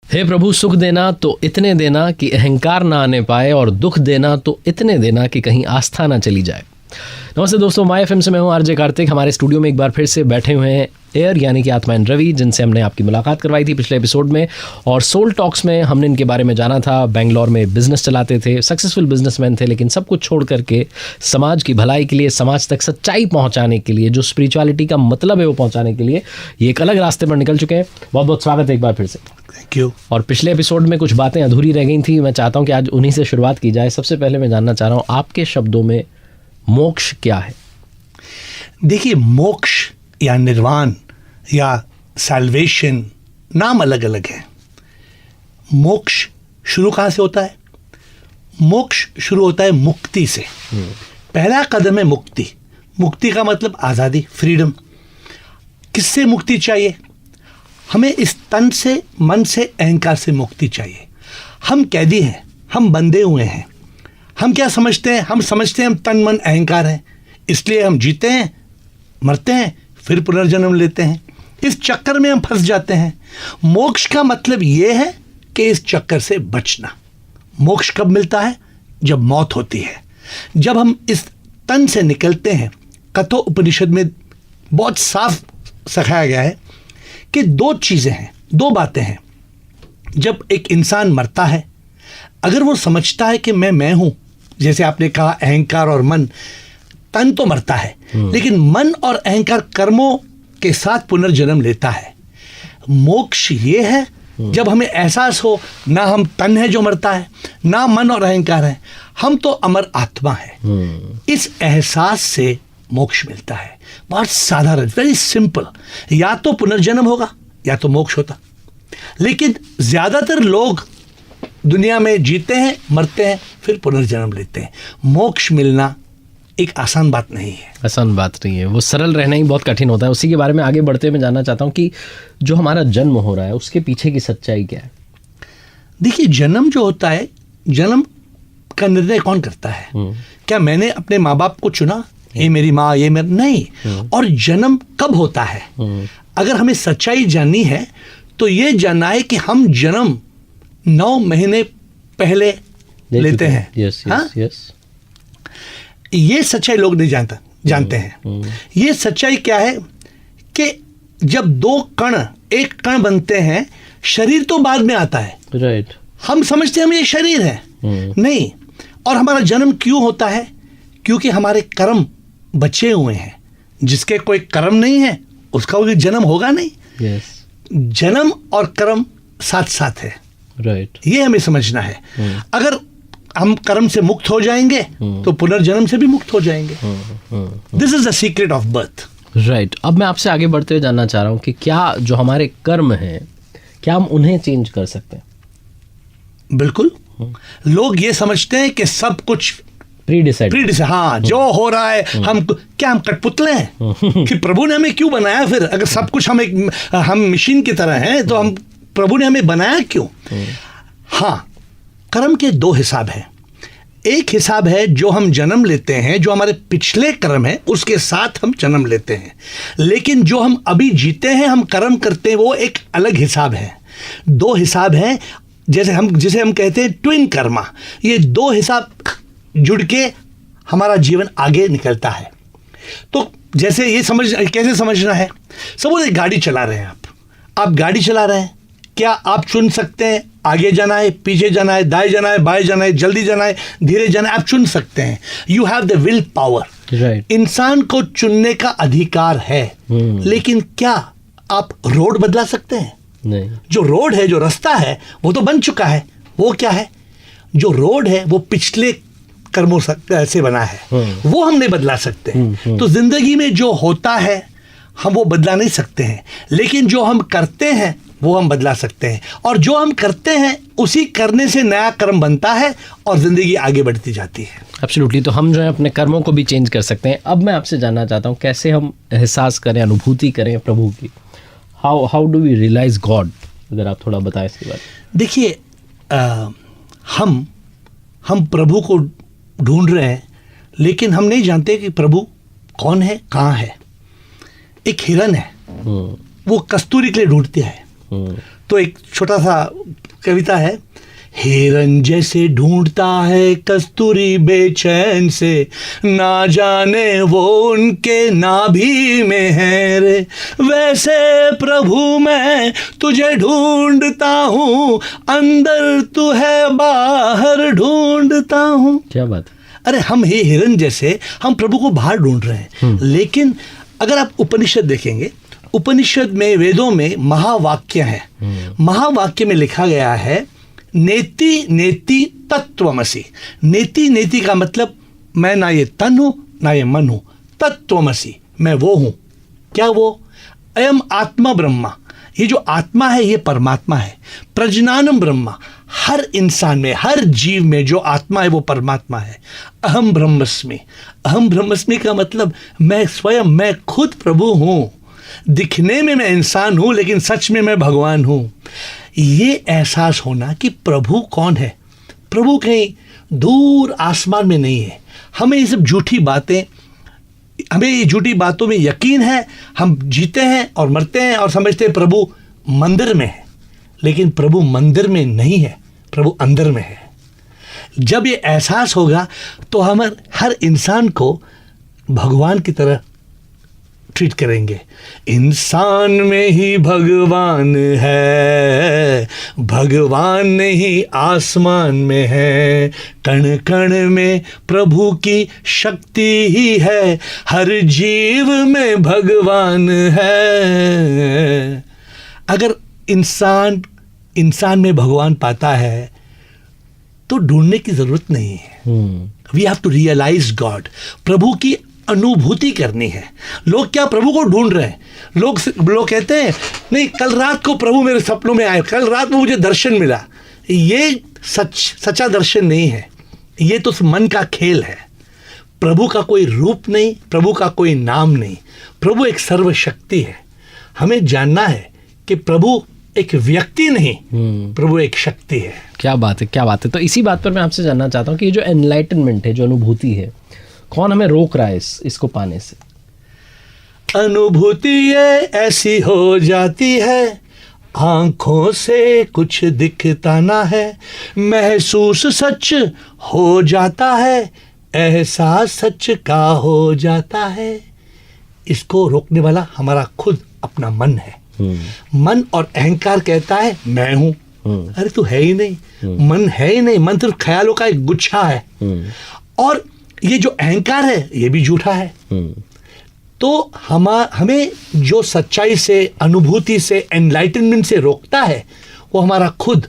हे प्रभु, सुख देना तो इतने देना कि अहंकार ना आने पाए, और दुख देना तो इतने देना कि कहीं आस्था ना चली जाए। नमस्ते दोस्तों, माय एफएम से मैं हूं आरजे कार्तिक। हमारे स्टूडियो में एक बार फिर से बैठे हुए हैं एयर यानी कि आत्मा एंड रवि, जिनसे हमने आपकी मुलाकात करवाई थी पिछले एपिसोड में। और सोल टॉक्स में हमने इनके बारे में जाना था। बेंगलोर में बिजनेस चलाते थे, सक्सेसफुल बिजनेसमैन थे, लेकिन सब कुछ छोड़ करके समाज की भलाई के लिए, समाज तक सच्चाई पहुंचाने के लिए, जो स्पिरिचुअलिटी का मतलब है वो पहुंचाने के लिए ये एक अलग रास्ते पर निकल चुके हैं। बहुत बहुत स्वागत है एक बार फिर से। Thank you. और पिछले एपिसोड में कुछ बातें अधूरी रह गई थी, मैं चाहता हूँ कि आज उन्हीं से शुरुआत की जाए। सबसे पहले मैं जानना चाह रहा हूँ, आपके शब्दों में मोक्ष क्या है? देखिए, मोक्ष या निर्वाण या सैल्वेशन, नाम अलग अलग है। मोक्ष शुरू कहाँ से होता है? मोक्ष शुरू होता है मुक्ति से। पहला कदम है मुक्ति। मुक्ति का मतलब आज़ादी, फ्रीडम। किससे मुक्ति चाहिए? हमें इस तन से, मन से, अहंकार से मुक्ति चाहिए। हम कैदी हैं, हम बंधे हुए हैं। हम क्या समझते हैं? हम समझते हैं हम तन मन अहंकार हैं, इसलिए हम जीते हैं, मरते हैं, फिर पुनर्जन्म लेते हैं। इस चक्कर में हम फंस जाते हैं। मोक्ष का मतलब ये है कि इस चक्कर से बचना। मोक्ष कब मिलता है? जब मौत होती है, जब हम इस तन से निकलते हैं। कठोर उपनिषद में बहुत साफ सिखाया गया है कि दो चीज़ें हैं, दो बातें हैं। जब एक इंसान मरता है, अगर वो समझता है कि मैं हूँ, जैसे आपने कहा अहंकार और मन, तन तो मरता है, लेकिन मन और अहंकार कर्मों के साथ पुनर्जन्म लेता है। मोक्ष ये है जब हमें एहसास हो, ना हम तन है जो मरता है, ना मन और अहंकार है, हम तो अमर आत्मा है। इस एहसास से मोक्ष मिलता है। बहुत साधारण, वेरी सिंपल। या तो पुनर्जन्म होगा या तो मोक्ष होता। लेकिन ज्यादातर लोग दुनिया में जीते हैं, मरते हैं, फिर पुनर्जन्म लेते हैं। मोक्ष मिलना एक आसान बात नहीं है। आसान बात नहीं है, वो सरल रहना ही बहुत कठिन होता है। उसी के बारे में आगे बढ़ते हुए मैं जानना चाहता हूँ कि जो हमारा जन्म हो रहा है उसके पीछे की सच्चाई क्या है? देखिए, जन्म जो होता है, जन्म का निर्णय कौन करता है? क्या मैंने अपने माँ बाप को चुना, ये मेरी माँ, ये मेरा? नहीं। और जन्म कब होता है? अगर हमें सच्चाई जाननी है तो ये जानना है कि हम जन्म 9 महीने पहले लेते हैं। Yes yes yes. ये सच्चाई लोग नहीं जानते हैं। ये सच्चाई क्या है कि जब दो कण एक कण बनते हैं, शरीर तो बाद में आता है। राइट। हम समझते हैं हम ये शरीर है, नहीं। और हमारा जन्म क्यों होता है? क्योंकि हमारे कर्म बचे हुए हैं। जिसके कोई कर्म नहीं है उसका कोई जन्म होगा नहीं। यस। जन्म और कर्म साथ साथ है। राइट। ये हमें समझना है। अगर हम कर्म से मुक्त हो जाएंगे तो पुनर्जन्म से भी मुक्त हो जाएंगे। This is the secret of birth. Right. अब मैं आपसे आगे बढ़ते हुए जानना चाह रहा हूँ कि क्या जो हमारे कर्म हैं, क्या हम उन्हें चेंज कर सकते हैं? बिल्कुल। लोग ये समझते हैं कि सब कुछ प्री डिसाइड। हाँ, जो हो रहा है हम क्या, हम कठपुतले हैं कि प्रभु ने हमें क्यों बनाया? फिर अगर सब कुछ हम मशीन की तरह हैं तो हम प्रभु ने हमें बनाया क्यों? हाँ, कर्म के दो हिसाब हैं। एक हिसाब है जो हम जन्म लेते हैं, जो हमारे पिछले कर्म है उसके साथ हम जन्म लेते हैं। लेकिन जो हम अभी जीते हैं, हम कर्म करते हैं, वो एक अलग हिसाब है। दो हिसाब है, जिसे हम कहते हैं ट्विन कर्मा। ये दो हिसाब जुड़ के हमारा जीवन आगे निकलता है। तो जैसे ये कैसे समझना है? सपोज एक गाड़ी चला रहे हैं आप गाड़ी चला रहे हैं। क्या आप चुन सकते हैं आगे जाना है, पीछे जाना है, दाएं जाना है, बाएं जाना है, जल्दी जाना है, धीरे जाना है? आप चुन सकते हैं। You have the will power. Right. इंसान को चुनने का अधिकार है। लेकिन क्या आप रोड बदला सकते हैं? नहीं। जो रोड है, जो रास्ता है, वो तो बन चुका है। वो क्या है? जो रोड है वो पिछले कर्मों से बना है, वो हम नहीं बदला सकते। तो जिंदगी में जो होता है हम वो बदला नहीं सकते हैं, लेकिन जो हम करते हैं वो हम बदला सकते हैं। और जो हम करते हैं उसी करने से नया कर्म बनता है और जिंदगी आगे बढ़ती जाती है। एब्सोल्युटली। तो हम जो है अपने कर्मों को भी चेंज कर सकते हैं। अब मैं आपसे जानना चाहता हूँ, कैसे हम एहसास करें, अनुभूति करें प्रभु की? How do we realise God? अगर आप थोड़ा बताएं इसके बारे में। देखिए, हम प्रभु को ढूंढ रहे हैं, लेकिन हम नहीं जानते कि प्रभु कौन है, कहाँ है। एक हिरन है, वो कस्तूरी के लिए ढूंढती है, तो एक छोटा सा कविता है, हिरन जैसे ढूंढता है कस्तूरी बेचैन से, ना जाने वो उनके नाभि में है रे, वैसे प्रभु मैं तुझे ढूंढता हूँ, अंदर तू है बाहर ढूंढता हूँ। क्या बात। अरे हम ही हिरन जैसे हम प्रभु को बाहर ढूंढ रहे हैं, लेकिन अगर आप उपनिषद देखेंगे, उपनिषद में वेदों में महावाक्य है, महावाक्य में लिखा गया है नेति नेति तत्वमसि। नेति नेति का मतलब मैं ना ये तन हूं ना ये मन हूं, तत्वमसि मैं वो हूं। क्या वो? अयम आत्मा ब्रह्मा, ये जो आत्मा है ये परमात्मा है। प्रज्ञानम ब्रह्मा, हर इंसान में हर जीव में जो आत्मा है वो परमात्मा है। अहम ब्रह्मस्मि, अहम ब्रह्मस्मि का मतलब मैं स्वयं, मैं खुद प्रभु हूं। दिखने में मैं इंसान हूं लेकिन सच में मैं भगवान हूं। ये एहसास होना कि प्रभु कौन है, प्रभु कहीं दूर आसमान में नहीं है। हमें ये सब झूठी बातें, हमें ये झूठी बातों में यकीन है, हम जीते हैं और मरते हैं और समझते हैं प्रभु मंदिर में है, लेकिन प्रभु मंदिर में नहीं है, प्रभु अंदर में है। जब ये एहसास होगा तो हम हर इंसान को भगवान की तरह ट्रीट करेंगे। इंसान में ही भगवान है, भगवान नहीं आसमान में है, कण कण में प्रभु की शक्ति ही है, हर जीव में भगवान है। अगर इंसान में भगवान पाता है तो ढूंढने की जरूरत नहीं है। We have to realise God, प्रभु की अनुभूति करनी है। लोग क्या प्रभु को ढूंढ रहे हैं, लोग कहते हैं नहीं कल रात को प्रभु मेरे सपनों में आए, कल रात में मुझे दर्शन मिला। ये सच्चा दर्शन नहीं है, ये तो मन का खेल है। प्रभु का कोई रूप नहीं, प्रभु का कोई नाम नहीं, प्रभु एक सर्वशक्ति है। हमें जानना है कि प्रभु एक व्यक्ति नहीं, प्रभु एक शक्ति है। क्या बात है, क्या बात है। तो इसी बात पर मैं आपसे जानना चाहता हूँ कि ये जो एनलाइटनमेंट है, जो अनुभूति है, कौन हमें रोक रहा है इसको पाने से? अनुभूति ये ऐसी हो जाती है, आंखों से कुछ दिखता ना है, महसूस सच हो जाता है, एहसास सच का हो जाता है। इसको रोकने वाला हमारा खुद अपना मन है। मन और अहंकार कहता है मैं हूं। अरे तू है ही नहीं, मन है ही नहीं, मन सिर्फ ख्यालों का एक गुच्छा है। और ये जो अहंकार है ये भी झूठा है। तो हमें जो सच्चाई से, अनुभूति से, एनलाइटनमेंट से रोकता है वो हमारा खुद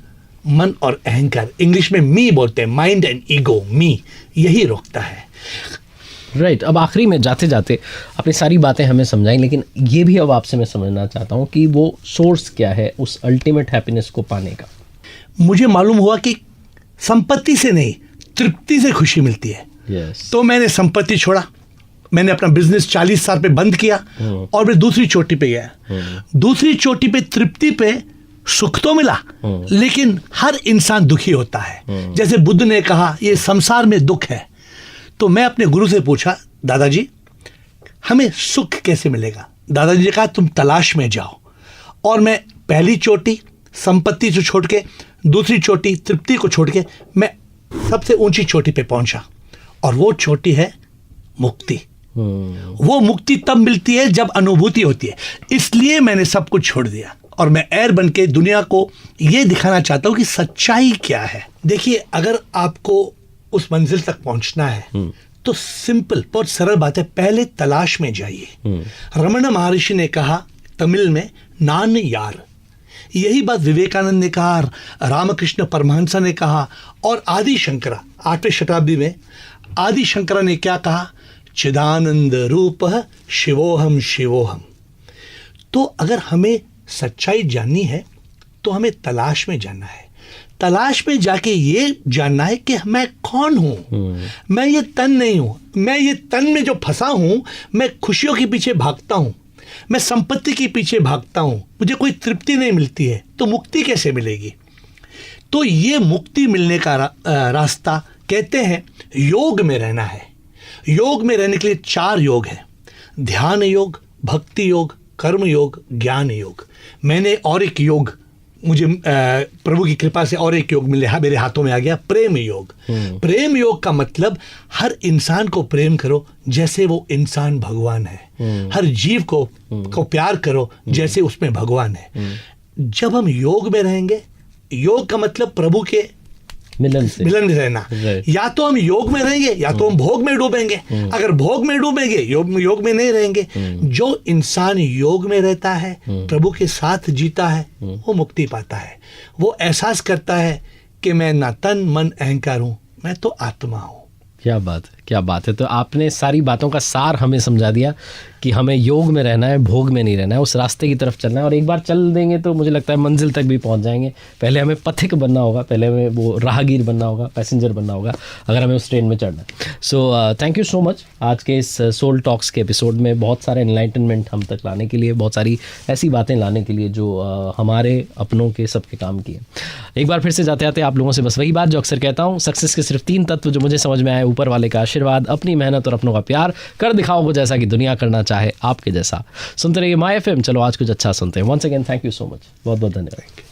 मन और अहंकार, इंग्लिश में मी बोलते हैं, माइंड एंड ईगो, मी, यही रोकता है। राइट। अब आखिरी में जाते जाते अपनी सारी बातें हमें समझाएं, लेकिन ये भी अब आपसे मैं समझना चाहता हूँ कि वो सोर्स क्या है उस अल्टीमेट हैप्पीनेस को पाने का। मुझे मालूम हुआ कि संपत्ति से नहीं, तृप्ति से खुशी मिलती है। तो मैंने संपत्ति छोड़ा, मैंने अपना बिजनेस 40 साल पे बंद किया और मैं दूसरी चोटी पे गया। दूसरी चोटी पे तृप्ति पे सुख तो मिला, लेकिन हर इंसान दुखी होता है। जैसे बुद्ध ने कहा ये संसार में दुख है। तो मैं अपने गुरु से पूछा, दादाजी हमें सुख कैसे मिलेगा? दादाजी ने कहा तुम तलाश में जाओ। और मैं पहली चोटी संपत्ति से छोड़ के, दूसरी चोटी तृप्ति को छोड़ के, मैं सबसे ऊंची चोटी पे पहुंचा, और वो चोटी है मुक्ति। वो मुक्ति तब मिलती है जब अनुभूति होती है। इसलिए मैंने सब कुछ छोड़ दिया और मैं एयर बन के दुनिया को ये दिखाना चाहता हूं कि सच्चाई क्या है। देखिए, अगर आपको उस मंजिल तक पहुंचना है तो सिंपल, बहुत सरल बात है, पहले तलाश में जाइए। रमण महर्षि ने कहा तमिल में नान यार, यही बात विवेकानंद ने कहा, रामकृष्ण परमहंस ने कहा, और आदि शंकरा 8वीं शताब्दी में आदि शंकरा ने क्या कहा? चिदानंद रूप शिवोहम शिवोहम। तो अगर हमें सच्चाई जाननी है तो हमें तलाश में जाना है। तलाश में जाके ये जानना है कि मैं कौन हूं। मैं ये तन नहीं हूं, मैं ये तन में जो फंसा हूं, मैं खुशियों के पीछे भागता हूं, मैं संपत्ति के पीछे भागता हूं, मुझे कोई तृप्ति नहीं मिलती है, तो मुक्ति कैसे मिलेगी? तो ये मुक्ति मिलने का रास्ता कहते हैं योग में रहना है। योग में रहने के लिए 4 योग हैं, ध्यान योग, भक्ति योग, कर्म योग, ज्ञान योग। मैंने और एक योग मुझे प्रभु की कृपा से और एक योग मेरे हाथों में आ गया, प्रेम योग। प्रेम योग का मतलब हर इंसान को प्रेम करो जैसे वो इंसान भगवान है। हर जीव को प्यार करो जैसे उसमें भगवान है। जब हम योग में रहेंगे, योग का मतलब प्रभु के मिलन में रहना। या तो हम योग में रहेंगे या तो हम भोग में डूबेंगे। अगर भोग में डूबेंगे, योग में नहीं रहेंगे। जो इंसान योग में रहता है, प्रभु के साथ जीता है, वो मुक्ति पाता है। वो एहसास करता है कि मैं ना तन मन अहंकार हूं, मैं तो आत्मा हूं। क्या बात है, क्या बात है। तो आपने सारी बातों का सार हमें समझा दिया कि हमें योग में रहना है, भोग में नहीं रहना है, उस रास्ते की तरफ चलना है। और एक बार चल देंगे तो मुझे लगता है मंजिल तक भी पहुंच जाएंगे। पहले हमें पथिक बनना होगा, पहले हमें वो राहगीर बनना होगा, पैसेंजर बनना होगा, अगर हमें उस ट्रेन में चढ़ना है। So thank you so much. आज के इस सोल टॉक्स के एपिसोड में बहुत सारे एनलाइटनमेंट हम तक लाने के लिए, बहुत सारी ऐसी बातें लाने के लिए जो हमारे अपनों के सबके काम की है। एक बार फिर से जाते आते आप लोगों से बस वही बात जो अक्सर कहता हूँ, सक्सेस के सिर्फ 3 तत्व जो मुझे समझ में आए, ऊपर वाले का आशीर्वाद, अपनी मेहनत और अपनों का प्यार, कर दिखाओ वो जैसा कि दुनिया करना चाहे आपके जैसा। सुनते रहिए माय एफएम। चलो आज कुछ अच्छा सुनते हैं। Once again thank you so much, बहुत बहुत धन्यवाद।